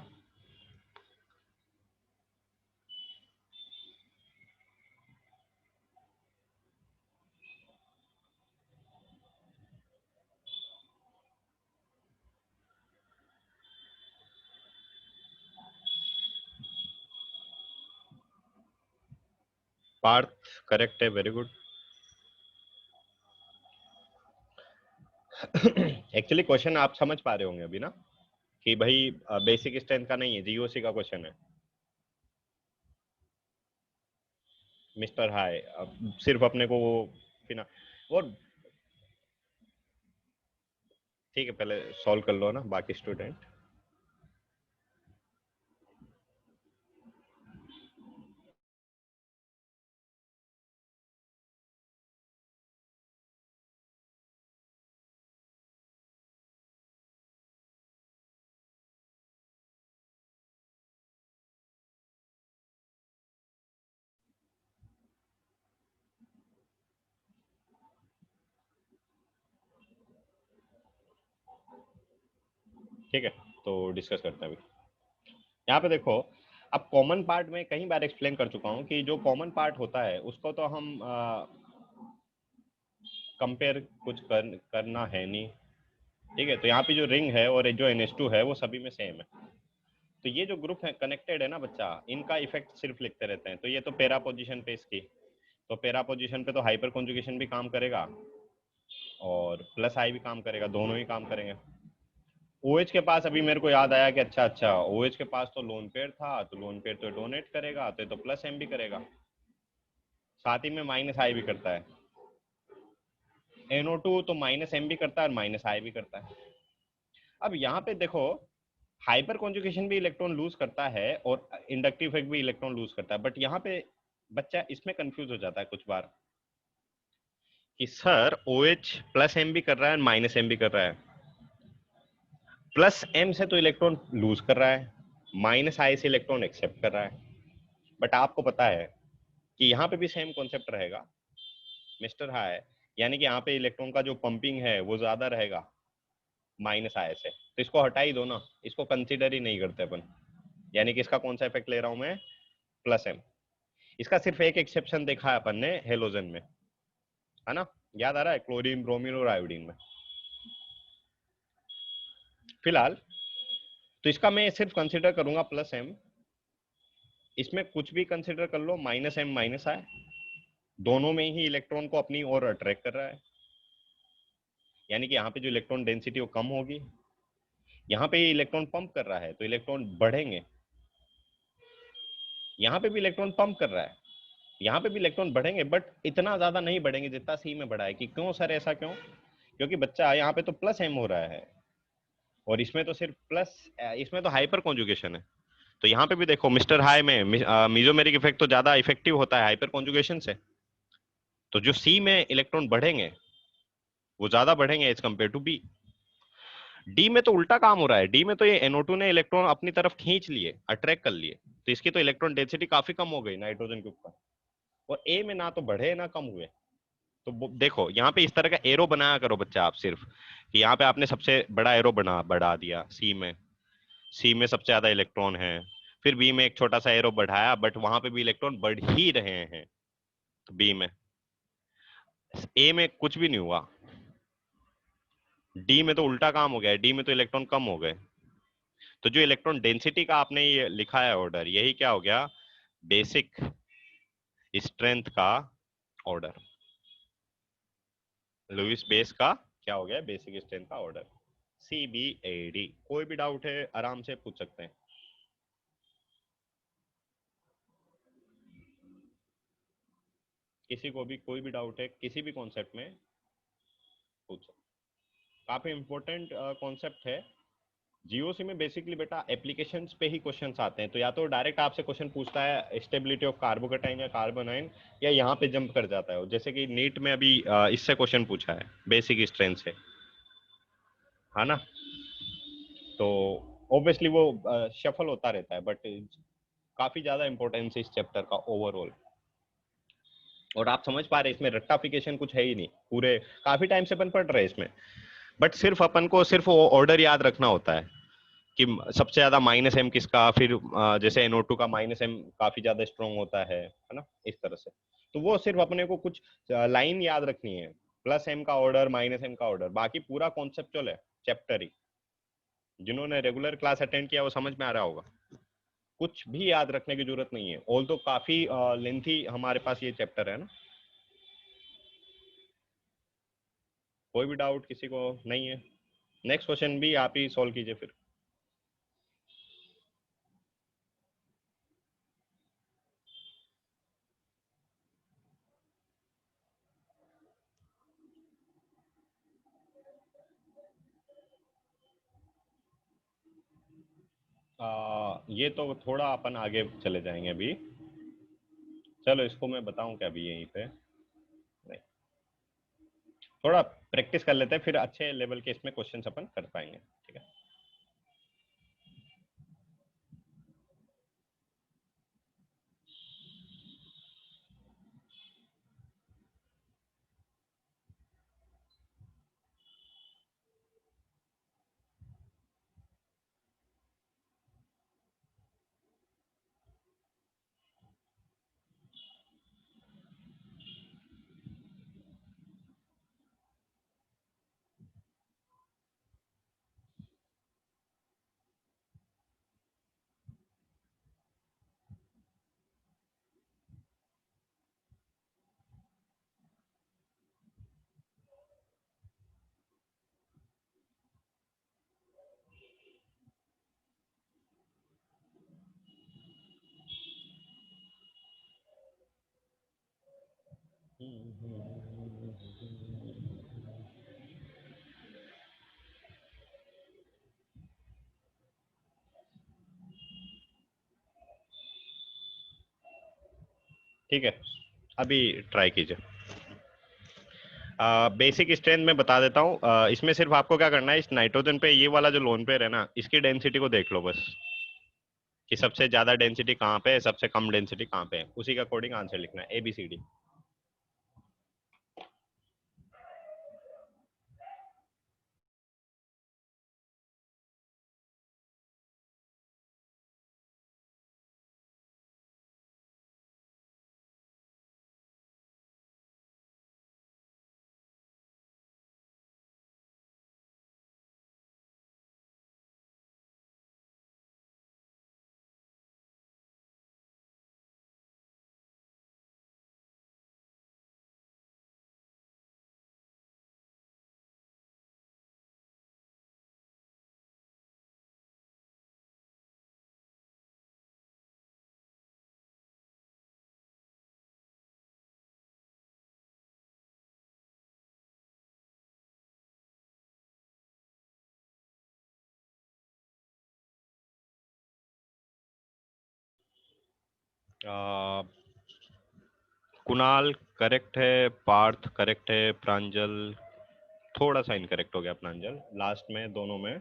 पार्थ करेक्ट है, वेरी गुड। एक्चुअली क्वेश्चन आप समझ पा रहे होंगे अभी ना, कि भाई बेसिक स्ट्रेंथ का नहीं है, जीओसी का क्वेश्चन है। मिस्टर हाय, सिर्फ अपने को वो फिना और ठीक है, पहले सॉल्व कर लो ना बाकी स्टूडेंट। ठीक है, तो डिस्कस करते हैं अभी। यहाँ पे देखो, अब कॉमन पार्ट में कई बार एक्सप्लेन कर चुका हूँ कि जो कॉमन पार्ट होता है उसको तो हम कंपेयर कुछ करना है नहीं। ठीक है, तो यहाँ पे जो रिंग है और जो NH2 है वो सभी में सेम है। तो ये जो ग्रुप है कनेक्टेड है ना बच्चा, इनका इफेक्ट सिर्फ लिखते रहते हैं। तो ये तो पैरा पोजीशन पे इसकी, तो पैरा पोजीशन पे तो हाइपर कॉन्जुगेशन भी काम करेगा और प्लस आई भी काम करेगा, दोनों ही काम करेंगे। OH के पास अभी मेरे को याद आया कि अच्छा अच्छा, OH के पास तो लोन पेयर था, तो लोन पेयर तो डोनेट करेगा, तो प्लस एम भी करेगा, साथ ही में माइनस आई भी करता है। NO2 तो माइनस एम भी करता है और माइनस आई भी करता है। अब यहाँ पे देखो, हाइपर कॉन्जुगेशन भी इलेक्ट्रॉन लूज करता है और इंडक्टिव इफेक्ट भी इलेक्ट्रॉन लूज करता है, बट यहाँ पे बच्चा इसमें कंफ्यूज हो जाता है कुछ बार कि सर OH प्लस एम भी कर रहा है और माइनस एम भी कर रहा है। प्लस एम से तो इलेक्ट्रॉन लूज कर रहा है, माइनस आई से इलेक्ट्रॉन एक्सेप्ट कर रहा है। बट आपको पता है कि यहाँ पे भी सेम कॉन्सेप्ट रहेगा मिस्टर हाई, यानी कि यहाँ पे इलेक्ट्रॉन का जो पंपिंग है वो ज्यादा रहेगा माइनस आई से, तो इसको हटा ही दो ना, इसको कंसिडर ही नहीं करते अपन। यानी कि इसका कौन सा इफेक्ट ले रहा हूं मैं, प्लस एम। इसका सिर्फ एक एक्सेप्शन देखा है अपन ने हेलोजन में, है ना, याद आ रहा है, क्लोरीन ब्रोमीन और आयोडीन में। फिलहाल तो इसका मैं सिर्फ कंसिडर करूंगा प्लस एम, इसमें कुछ भी कंसिडर कर लो, माइनस एम माइनस आए, दोनों में ही इलेक्ट्रॉन को अपनी ओर अट्रैक्ट कर रहा है। यानी कि यहाँ पे जो इलेक्ट्रॉन डेंसिटी वो कम होगी, यहाँ पे इलेक्ट्रॉन पंप कर रहा है तो इलेक्ट्रॉन बढ़ेंगे, यहाँ पे भी इलेक्ट्रॉन पंप कर रहा है, यहाँ पे भी इलेक्ट्रॉन बढ़ेंगे, बट इतना ज्यादा नहीं बढ़ेंगे जितना सी में बढ़ा है। कि क्यों सर, ऐसा क्यों? क्योंकि बच्चा यहाँ पे तो प्लस एम हो रहा है और इसमें तो सिर्फ प्लस, इसमें तो हाइपर कॉन्जुगेशन है। तो यहाँ पे भी देखो मिस्टर हाई में मीजोमेरिक इफेक्ट तो ज्यादा इफेक्टिव होता है हाइपर कॉन्जुगेशन से, तो जो सी में इलेक्ट्रॉन बढ़ेंगे वो ज्यादा बढ़ेंगे as compare to B. D में तो उल्टा काम हो रहा है, डी में तो ये NO2 ने इलेक्ट्रॉन अपनी तरफ खींच लिए, अट्रैक्ट कर लिए, तो इसकी तो इलेक्ट्रॉन डेंसिटी काफी कम हो गई नाइट्रोजन के ऊपर, और ए में ना तो बढ़े ना कम हुए। तो देखो यहाँ पे इस तरह का एरो बनाया करो बच्चा आप सिर्फ, कि यहाँ पे आपने सबसे बड़ा एरो बढ़ा दिया सी में, सी में सबसे ज्यादा इलेक्ट्रॉन है, फिर बी में एक छोटा सा एरो बढ़ाया बट वहां पे भी इलेक्ट्रॉन बढ़ ही रहे हैं, तो बी में, ए में कुछ भी नहीं हुआ, डी में तो उल्टा काम हो गया, डी में तो इलेक्ट्रॉन कम हो गए। तो जो इलेक्ट्रॉन डेंसिटी का आपने ये लिखा है ऑर्डर, यही क्या हो गया, बेसिक स्ट्रेंथ का ऑर्डर। लुईस बेस का क्या हो गया, बेसिक स्ट्रेंथ का ऑर्डर, CBAD। कोई भी डाउट है आराम से पूछ सकते हैं। किसी को भी कोई भी डाउट है किसी भी कॉन्सेप्ट में पूछ सकते हैं। काफी इंपॉर्टेंट कॉन्सेप्ट है। जीओसी में बेसिकली बेटा एप्लीकेशंस पे ही क्वेश्चंस आते हैं, तो या तो डायरेक्ट आपसे क्वेश्चन पूछता है स्टेबिलिटी ऑफ कार्बोकेटाइन या कार्बोनाइन, या यहाँ पे जंप कर जाता है, जैसे कि नीट में अभी इससे क्वेश्चन पूछा है बेसिक स्ट्रेंथ से, है ना। तो ऑब्वियसली वो शफल होता रहता है, बट काफी ज्यादा इंपॉर्टेंस है इस चैप्टर का ओवरऑल। और आप समझ पा रहे हैं इसमें रट्टाफिकेशन कुछ है ही नहीं, पूरे काफी टाइम से अपन पढ़ रहे हैं इसमें, बट सिर्फ अपन को सिर्फ ऑर्डर याद रखना होता है कि सबसे ज्यादा माइनस एम किसका, फिर जैसे NO2 का माइनस एम काफी ज्यादा स्ट्रॉन्ग होता है ना, इस तरह से। तो वो सिर्फ अपने को कुछ लाइन याद रखनी है, प्लस एम का ऑर्डर माइनस एम का ऑर्डर, बाकी पूरा कॉन्सेप्चुअल है चैप्टर ही। जिन्होंने रेगुलर क्लास अटेंड किया वो समझ में आ रहा होगा, कुछ भी याद रखने की जरूरत नहीं है, ऑल तो काफी लेंथी हमारे पास ये चैप्टर है ना। कोई भी डाउट किसी को नहीं है? नेक्स्ट क्वेश्चन भी आप ही सॉल्व कीजिए फिर। ये तो थोड़ा अपन आगे चले जाएंगे अभी। चलो इसको मैं बताऊं क्या अभी यहीं पे, नहीं, थोड़ा प्रैक्टिस कर लेते हैं, फिर अच्छे लेवल के इसमें क्वेश्चन अपन कर पाएंगे, ठीक है। ठीक है, अभी ट्राई कीजिए। बेसिक स्ट्रेंथ में बता देता हूँ, इसमें सिर्फ आपको क्या करना है, इस नाइट्रोजन पे ये वाला जो लोन पेयर है ना, इसकी डेंसिटी को देख लो बस, कि सबसे ज्यादा डेंसिटी कहाँ पे है, सबसे कम डेंसिटी कहाँ पे है, उसी के अकॉर्डिंग आंसर लिखना है, ABCD। कुणाल करेक्ट है, पार्थ करेक्ट है, प्रांजल थोड़ा सा इनकरेक्ट हो गया, प्रांजल लास्ट में दोनों में।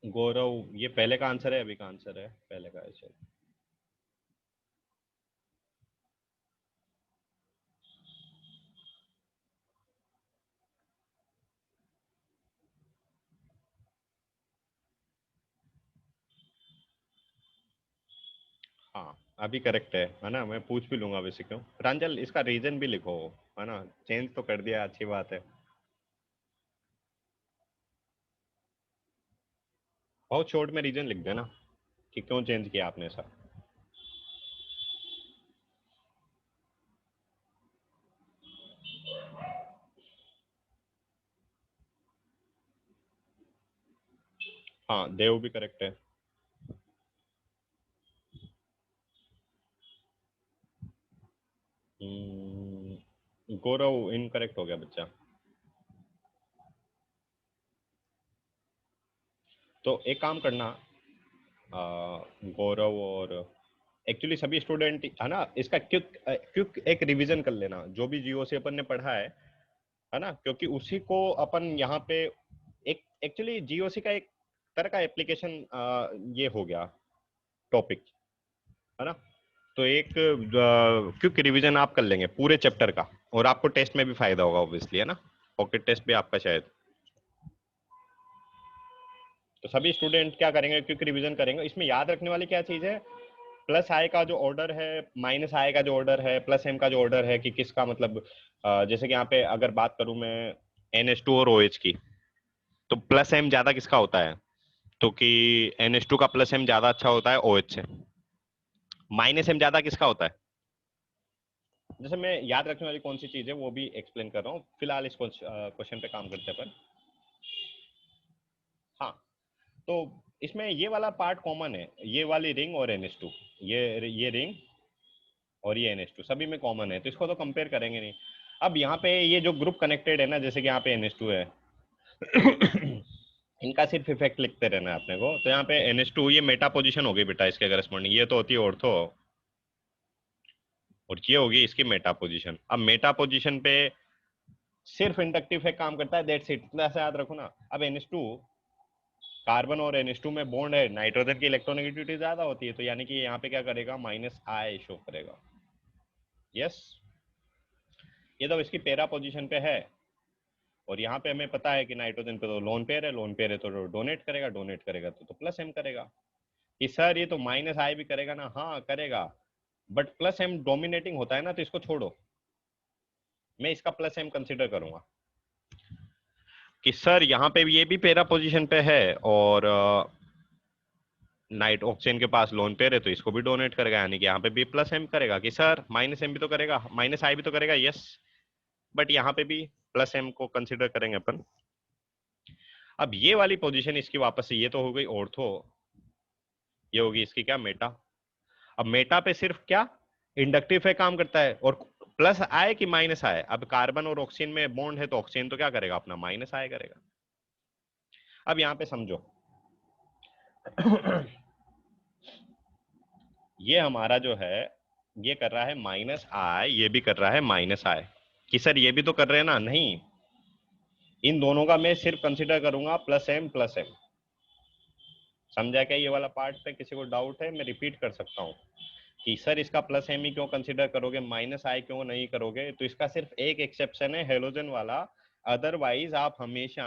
गौरव ये पहले का आंसर है, अभी का आंसर है, पहले का आंसर। हाँ अभी करेक्ट है ना, मैं पूछ भी लूंगा वैसे, क्यों प्रांजल इसका रीजन भी लिखो, है ना, चेंज तो कर दिया, अच्छी बात है। बहुत शॉर्ट में रीजन लिख देना कि क्यों चेंज किया आपने ऐसा। हाँ, देव भी करेक्ट है। गौरव इनकरेक्ट हो गया बच्चा। तो एक काम करना, गौरव और एक्चुअली सभी स्टूडेंट है ना, इसका क्विक क्विक एक रिवीजन कर लेना जो भी जीओसी अपन ने पढ़ा है ना, क्योंकि उसी को अपन यहाँ पे एक एक्चुअली जीओसी का एक तरह का एप्लीकेशन ये हो गया टॉपिक, है ना। तो एक क्विक रिवीजन आप कर लेंगे पूरे चैप्टर का, और आपको टेस्ट में भी फायदा होगा ऑब्वियसली, है ना। पॉकेट टेस्ट भी आपका शायद। तो सभी स्टूडेंट क्या करेंगे, क्विक रिवीजन करेंगे। इसमें याद रखने वाली क्या चीज है, प्लस आई का जो ऑर्डर है, माइनस आई का जो ऑर्डर है, प्लस एम का जो ऑर्डर है, कि किसका मतलब जैसे कि यहाँ पे अगर बात करूं मैं NH2 और OH की, तो प्लस एम ज्यादा किसका होता है, तो कि NH2 का प्लस एम ज्यादा अच्छा होता है OH से। माइनस एम ज्यादा किसका होता है, जैसे मैं याद रखने वाली कौन सी चीज है वो भी एक्सप्लेन कर रहा हूँ, फिलहाल इस क्वेश्चन पे काम करते हैं अपन। हाँ, तो इसमें ये वाला पार्ट कॉमन है, ये वाली रिंग और NH2, ये रिंग और ये NH2 सभी में कॉमन है, तो इसको तो कंपेयर करेंगे नहीं। अब यहाँ पे ये जो ग्रुप कनेक्टेड है ना, जैसे कि यहाँ पे NH2 है इनका सिर्फ इफेक्ट लिखते रहना है अपने को। तो यहाँ पे NH2 ये मेटा पोजीशन होगी बेटा इसके करस्पॉन्डिंग, ये तो होती है ऑर्थो, और ये होगी इसकी मेटा पोजीशन। अब मेटा पोजीशन पे सिर्फ इंडक्टिव इफेक्ट काम करता है, दैट्स इट, इतना सा याद रखो ना। अब NH2 कार्बन और NH2 में बॉन्ड है, नाइट्रोजन की इलेक्ट्रोनेगेटिविटी ज्यादा होती है, तो यानी कि यहाँ पे क्या करेगा, माइनस आई शो करेगा। यस, ये तो इसकी पेरा पोजीशन पे है, और यहाँ पे हमें पता है कि नाइट्रोजन पे तो लोन पेयर है, लोन पेयर है तो डोनेट करेगा, डोनेट करेगा तो प्लस एम करेगा। कि सर ये तो माइनस आई भी करेगा ना, हाँ करेगा, बट प्लस एम डोमिनेटिंग होता है ना, तो इसको छोड़ो, मैं इसका प्लस एम कंसिडर करूंगा। कि सर यहाँ पे ये भी पेरा पोजीशन पे है, और नाइट ऑक्सीजन के पास लोन पेयर है, तो इसको भी डोनेट करेगा, यानी कि यहाँ पे भी प्लस एम करेगा। कि सर माइनस एम भी तो करेगा, माइनस आई भी तो करेगा, यस, बट यहाँ पे भी प्लस एम को कंसिडर करेंगे अपन। अब ये वाली पोजीशन इसकी वापस से, ये तो हो गई ऑर्थो, ये होगी इसकी क्या, मेटा। अब मेटा पे सिर्फ क्या इंडक्टिव है काम करता है, और प्लस आए कि माइनस आए, अब कार्बन और ऑक्सीजन में बॉन्ड है, तो ऑक्सीजन तो क्या करेगा अपना, माइनस आए करेगा। अब यहां पे समझो ये हमारा जो है, ये कर रहा है माइनस आई, ये भी कर रहा है माइनस आई। कि सर ये भी तो कर रहे हैं ना, नहीं, इन दोनों का मैं सिर्फ कंसिडर करूंगा प्लस एम प्लस एम। समझा क्या ये वाला पार्ट, पे किसी को डाउट है, मैं रिपीट कर सकता हूँ कि सर इसका प्लस एम ही क्यों कंसिडर करोगे, माइनस आई क्यों नहीं करोगे। तो इसका सिर्फ एक एक्सेप्शन है, हेलोजन वाला, अदरवाइज आप हमेशा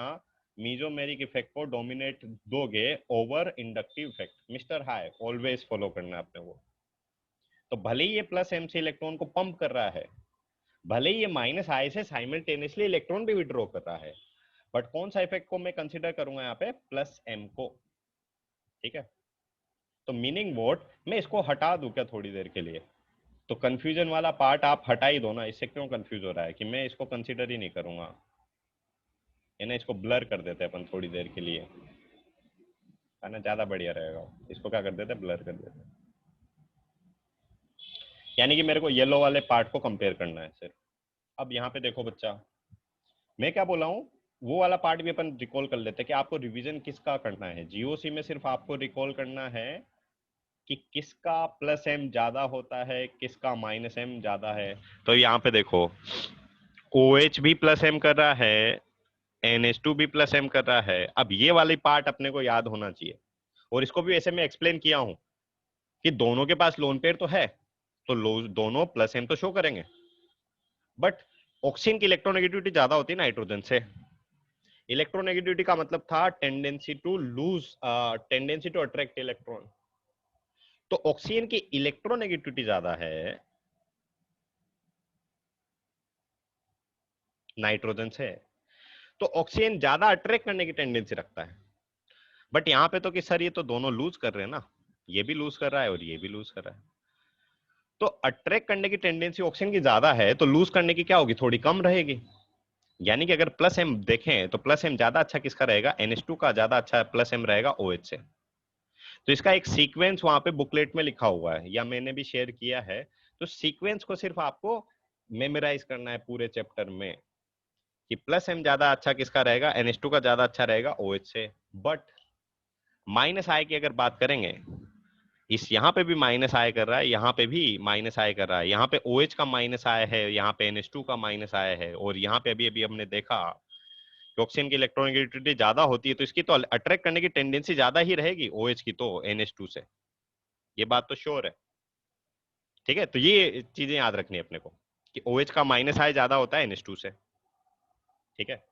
मीजोमेरिक इफेक्ट को डोमिनेट दोगे over inductive effect. Mister high always follow करना है अपने को। तो भले ही ये प्लस एम से इलेक्ट्रॉन को पंप कर रहा है, भले ही ये माइनस आई से साइमल्टेनियसली इलेक्ट्रॉन भी विड्रॉ कर रहा है, बट कौन सा इफेक्ट को मैं कंसिडर करूंगा यहाँ पे, प्लस एम को। ठीक है, तो मीनिंग वोट, मैं इसको हटा दूं क्या थोड़ी देर के लिए, तो कंफ्यूजन वाला पार्ट आप हटा ही दो ना, इससे क्यों कंफ्यूज हो रहा है कि मैं इसको कंसीडर ही नहीं करूंगा, है ना। इसको ब्लर कर देते हैं अपन थोड़ी देर के लिए, है ना, ज्यादा बढ़िया रहेगा। इसको क्या कर देते हैं, ब्लर कर देते हैं, यानी कि मेरे को येलो वाले पार्ट को कंपेयर करना है सिर्फ। अब यहाँ पे देखो बच्चा, मैं क्या बोला हूँ, वो वाला पार्ट भी अपन रिकॉल कर लेते हैं कि आपको रिवीजन किसका करना है। जीओसी में सिर्फ आपको रिकॉल करना है कि किसका प्लस एम ज्यादा होता है, किसका माइनस एम ज्यादा है। तो यहाँ पे देखो, OH भी प्लस एम कर रहा है, NH2 भी प्लस एम कर रहा है। अब ये वाली पार्ट अपने को याद होना चाहिए, और इसको भी ऐसे में एक्सप्लेन किया हूं कि दोनों के पास लोन पेयर तो है, तो दोनों प्लस एम तो शो करेंगे, बट ऑक्सीजन की इलेक्ट्रोनेगेटिविटी ज्यादा होती है नाइट्रोजन से। इलेक्ट्रोनेगेटिविटी का मतलब था tendency to lose, tendency to attract electron. तो ऑक्सीजन की इलेक्ट्रोनेगेटिविटी ज्यादा है नाइट्रोजन से, तो ऑक्सीजन ज्यादा अट्रैक्ट करने की टेंडेंसी रखता है। बट यहाँ पे तो कि सर ये तो दोनों लूज कर रहे हैं ना, ये भी लूज कर रहा है और ये भी लूज कर रहा है, तो अट्रैक्ट करने की टेंडेंसी ऑक्सीजन की ज्यादा है, तो लूज करने की क्या होगी, थोड़ी कम रहेगी। यानी कि अगर प्लस एम देखें तो प्लस एम ज्यादा अच्छा किसका रहेगा, NH2 का ज्यादा अच्छा प्लस एम रहेगा OH से। तो इसका एक सीक्वेंस वहां पे बुकलेट में लिखा हुआ है या मैंने भी शेयर किया है। तो सीक्वेंस को सिर्फ आपको मेमोराइज करना है पूरे चैप्टर में कि प्लस एम ज्यादा अच्छा किसका रहेगा, NH2 का ज्यादा अच्छा रहेगा OH से। बट माइनस आई की अगर बात करेंगे, इस यहाँ पे भी माइनस आई कर रहा है, यहाँ पे भी माइनस आई कर रहा है, यहाँ पे OH का माइनस आया है, यहाँ पे NH2 का माइनस आया है, और यहाँ पे अभी अभी हमने देखा कि ऑक्सीजन की इलेक्ट्रोनेगेटिविटी ज्यादा होती है तो इसकी तो अट्रैक्ट करने की टेंडेंसी ज्यादा ही रहेगी OH की तो NH2 से, ये बात तो श्योर है। ठीक है, तो ये चीजें याद रखनी है अपने को कि OH का माइनस आई ज्यादा होता है NH2 से। ठीक है,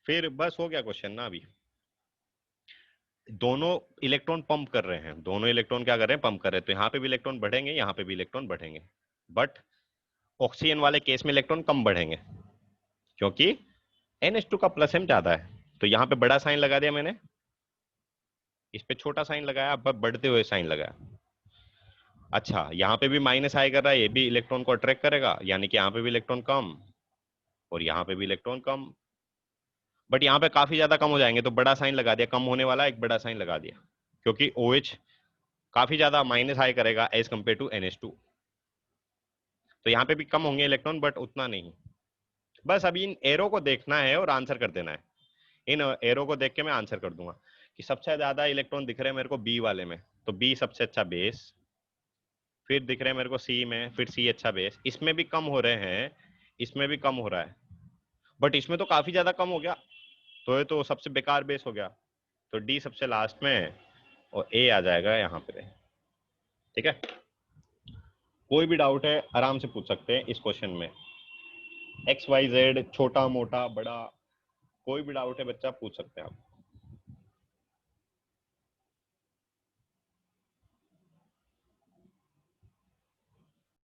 फिर बस हो गया क्वेश्चन ना। अभी दोनों इलेक्ट्रॉन पंप कर रहे हैं, दोनों इलेक्ट्रॉन क्या कर रहे हैं, पंप कर रहे हैं, तो यहाँ पे भी इलेक्ट्रॉन बढ़ेंगे, यहाँ पे भी इलेक्ट्रॉन बढ़ेंगे। बट ऑक्सीजन वाले केस में इलेक्ट्रॉन कम बढ़ेंगे क्योंकि NH2 का प्लस एम ज्यादा है। तो यहाँ पे बड़ा साइन लगा दिया मैंने, इस पे छोटा साइन लगाया, अब बढ़ते हुए साइन लगाया। अच्छा, यहाँ पे भी माइनस आई कर रहा है, ये भी इलेक्ट्रॉन को अट्रैक्ट करेगा, यानी कि यहाँ पे भी इलेक्ट्रॉन कम और यहाँ पे भी इलेक्ट्रॉन कम। बट यहाँ पे काफी ज्यादा कम हो जाएंगे, तो बड़ा साइन लगा दिया, कम होने वाला एक बड़ा साइन लगा दिया, क्योंकि OH काफी ज्यादा माइनस आई करेगा एज कंपेयर टू NH2। तो यहाँ पे भी कम होंगे इलेक्ट्रॉन बट उतना नहीं। बस अभी इन एरो को देखना है और आंसर कर देना है। इन एरो को देख के मैं आंसर कर दूंगा कि सबसे ज्यादा इलेक्ट्रॉन दिख रहे हैं मेरे को बी वाले में, तो बी सबसे अच्छा बेस। फिर दिख रहे हैं मेरे को सी में, फिर सी अच्छा बेस। इसमें भी कम हो रहे हैं, इसमें भी कम हो रहा है, बट इसमें तो काफी ज्यादा कम हो गया, तो ये तो सबसे बेकार बेस हो गया। तो डी सबसे लास्ट में और ए आ जाएगा यहाँ पे। ठीक है, कोई भी डाउट है आराम से पूछ सकते हैं इस क्वेश्चन में, XYZ छोटा मोटा बड़ा, कोई भी डाउट है बच्चा पूछ सकते हैं आप।